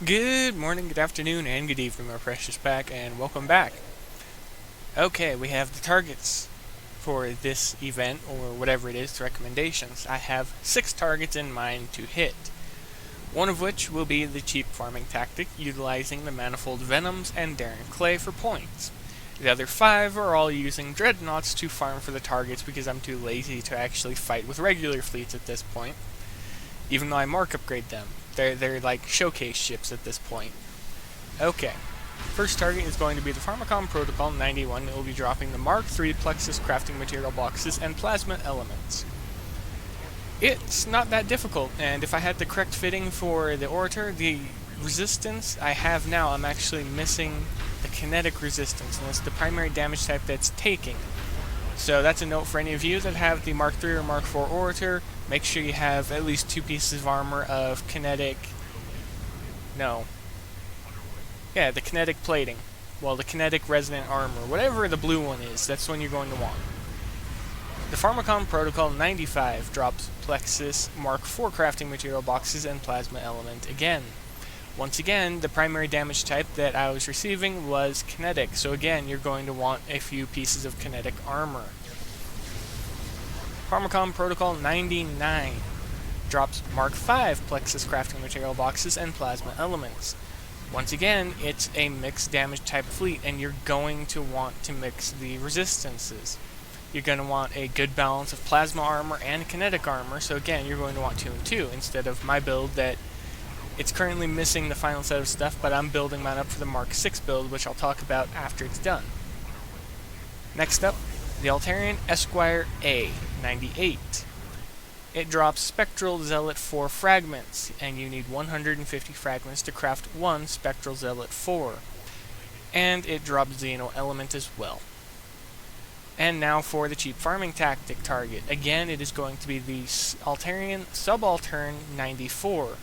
Good morning, good afternoon, and good evening, my precious pack, and welcome back. Okay, we have the targets for this event, or whatever it is, recommendations. I have 6 targets in mind to hit. One of which will be the cheap farming tactic, utilizing the manifold venoms and daring clay for points. The other 5 are all using dreadnoughts to farm for the targets because I'm too lazy to actually fight with regular fleets at this point. Even though I mark upgrade them. They're like showcase ships at this point. Okay. First target is going to be the Pharmakon Protocol 91. It will be dropping the Mark III Plexus crafting material boxes and plasma elements. It's not that difficult, and if I had the correct fitting for the Orator, the resistance I have now, I'm actually missing the kinetic resistance, and it's the primary damage type that's taking. So that's a note for any of you that have the Mark III or Mark IV Orator. Make sure you have at least 2 pieces of armor of kinetic... the kinetic plating. Well, the kinetic resonant armor. Whatever the blue one is, that's one you're going to want. The Pharmakon Protocol 95 drops Plexus Mark IV crafting material boxes and plasma element again. Once again, the primary damage type that I was receiving was kinetic, so again, you're going to want a few pieces of kinetic armor. Pharmakon Protocol 99 drops Mark V Plexus crafting material boxes and plasma elements. Once again, it's a mixed damage type fleet, and you're going to want to mix the resistances. You're going to want a good balance of plasma armor and kinetic armor, so again, you're going to want 2 and 2, instead of my build that it's currently missing the final set of stuff, but I'm building mine up for the Mark VI build, which I'll talk about after it's done. Next up, the Altairian Esquire A 98. It drops Spectral Zealot 4 fragments, and you need 150 fragments to craft 1 Spectral Zealot 4. And it drops Xeno element as well. And now for the cheap farming tactic target. Again, it is going to be the Altairian Subaltern 94.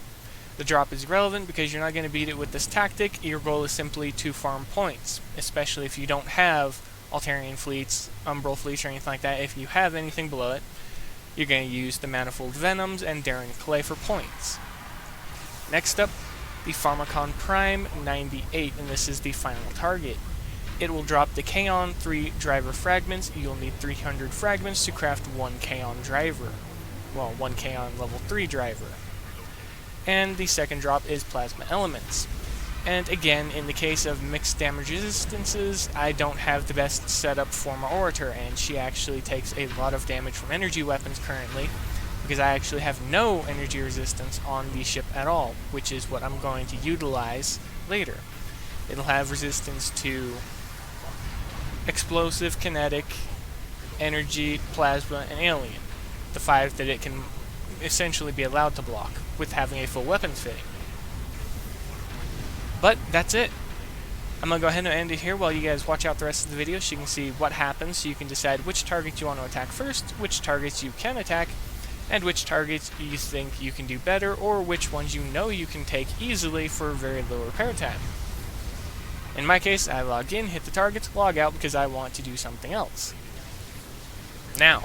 The drop is relevant because you're not going to beat it with this tactic. Your goal is simply to farm points, especially if you don't have Altairian fleets, Umbral fleets, or anything like that. If you have anything below it, you're going to use the manifold venoms and daring clay for points. Next up, the Pharmakon Prime 98, and this is the final target. It will drop the Kaon 3 driver fragments. You'll need 300 fragments to craft 1 Kaon driver. Well, 1 Kaon level 3 driver. And the second drop is plasma elements. And again, in the case of mixed damage resistances, I don't have the best setup for my Orator, and she actually takes a lot of damage from energy weapons currently, because I actually have no energy resistance on the ship at all, which is what I'm going to utilize later. It'll have resistance to explosive, kinetic, energy, plasma, and alien. The 5 that it can essentially be allowed to block, with having a full weapons fitting. But that's it. I'm going to go ahead and end it here while you guys watch out the rest of the video so you can see what happens, so you can decide which targets you want to attack first, which targets you can attack, and which targets you think you can do better, or which ones you know you can take easily for very low repair time. In my case, I log in, hit the targets, log out because I want to do something else. Now,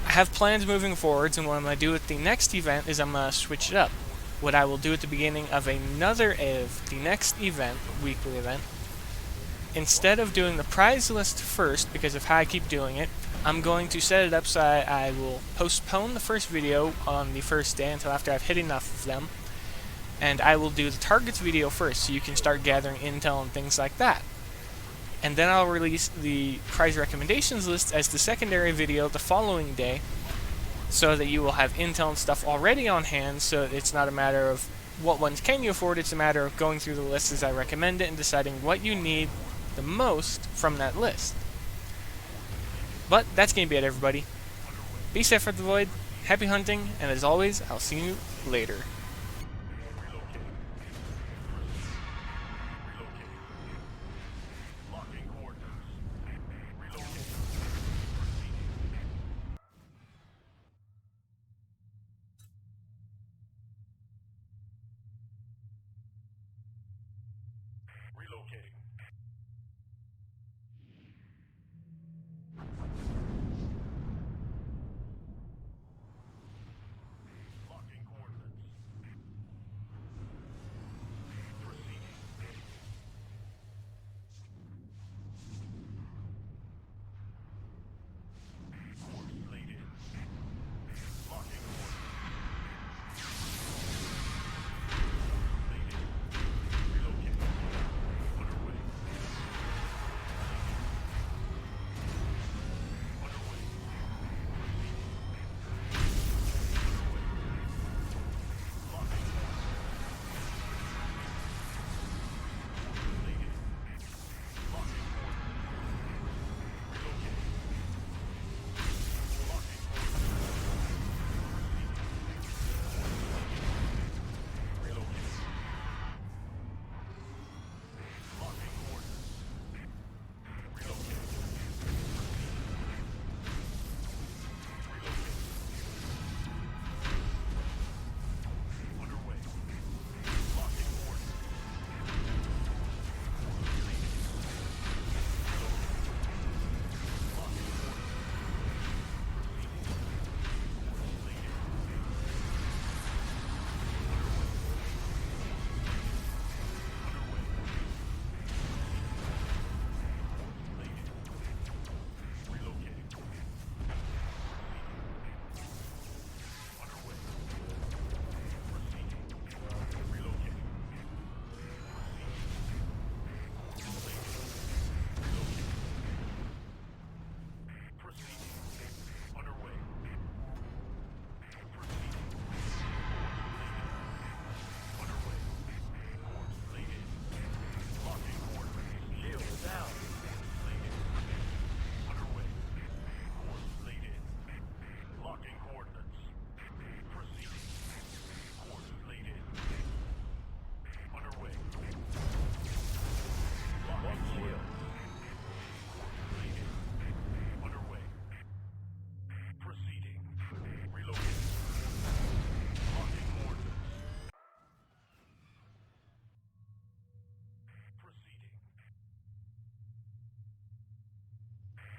I have plans moving forwards, and what I'm going to do with the next event is I'm going to switch it up. What I will do at the beginning of the next event, weekly event, instead of doing the prize list first, because of how I keep doing it, I'm going to set it up so I will postpone the first video on the first day until after I've hit enough of them, and I will do the targets video first, so you can start gathering intel and things like that. And then I'll release the prize recommendations list as the secondary video the following day, so that you will have intel and stuff already on hand, so it's not a matter of what ones can you afford, it's a matter of going through the list as I recommend it and deciding what you need the most from that list. But that's going to be it, everybody. Be safe at the void, happy hunting, and as always, I'll see you later.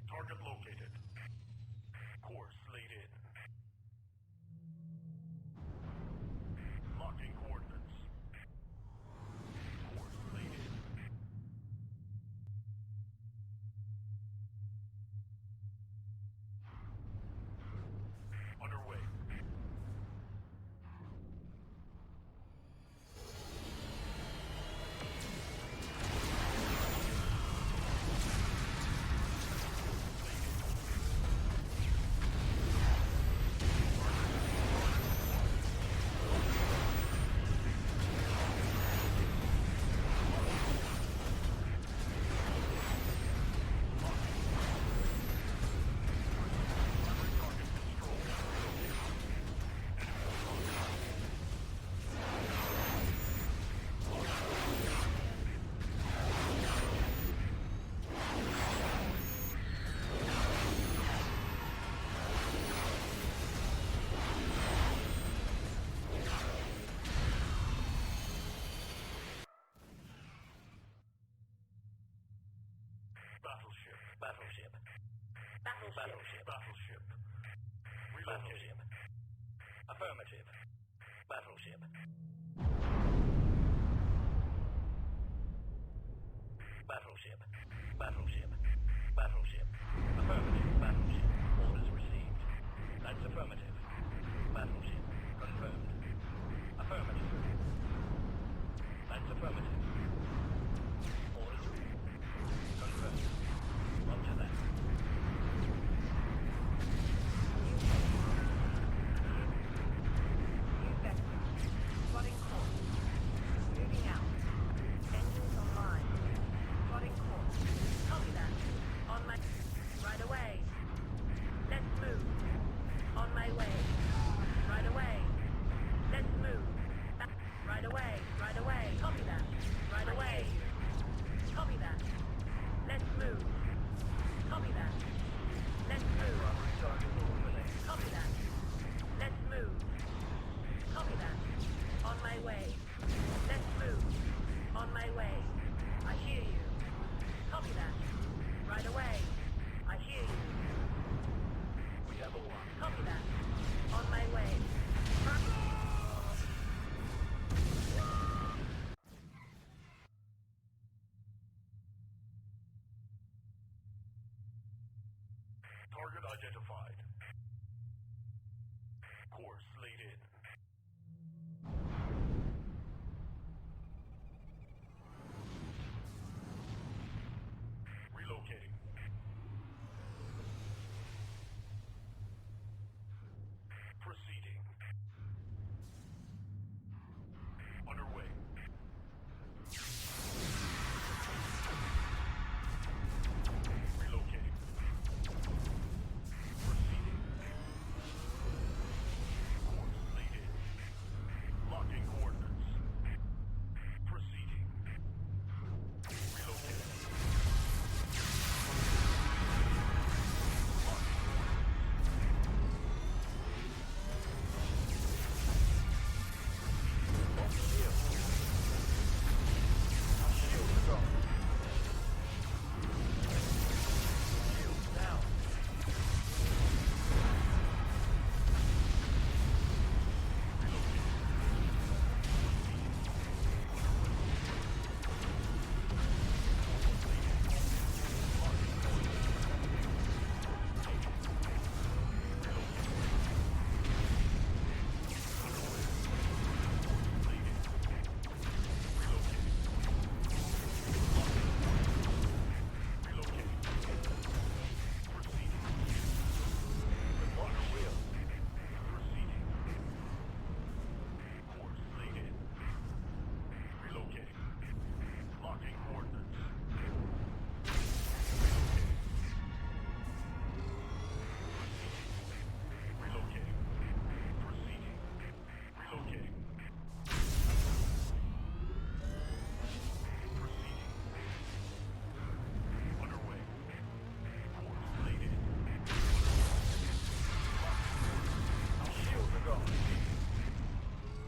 Target located. Course laid in. Locking coordinates. Course laid in. Underway. Battleship. Battleship. Relocating. Affirmative. Battleship. Battleship. Affirmative. Battleship. Orders received. That's affirmative. Battleship. Confirmed. Affirmative. That's affirmative. Orders confirmed. Roger that. New vector. Plotting course. Moving out. Engines online. Plotting course. Copy that. On my... Right away. Let's move. On my way. Right away. Let's move. Right away. Copy that. Right away. Copy that. Let's move. Copy that. Let's move. Copy that. Let's move. Copy that. On my way. Let's move. On my way. I hear you. Copy that. Right away. I hear you. We have a one. Copy that. On my way. Target identified. Course laid in.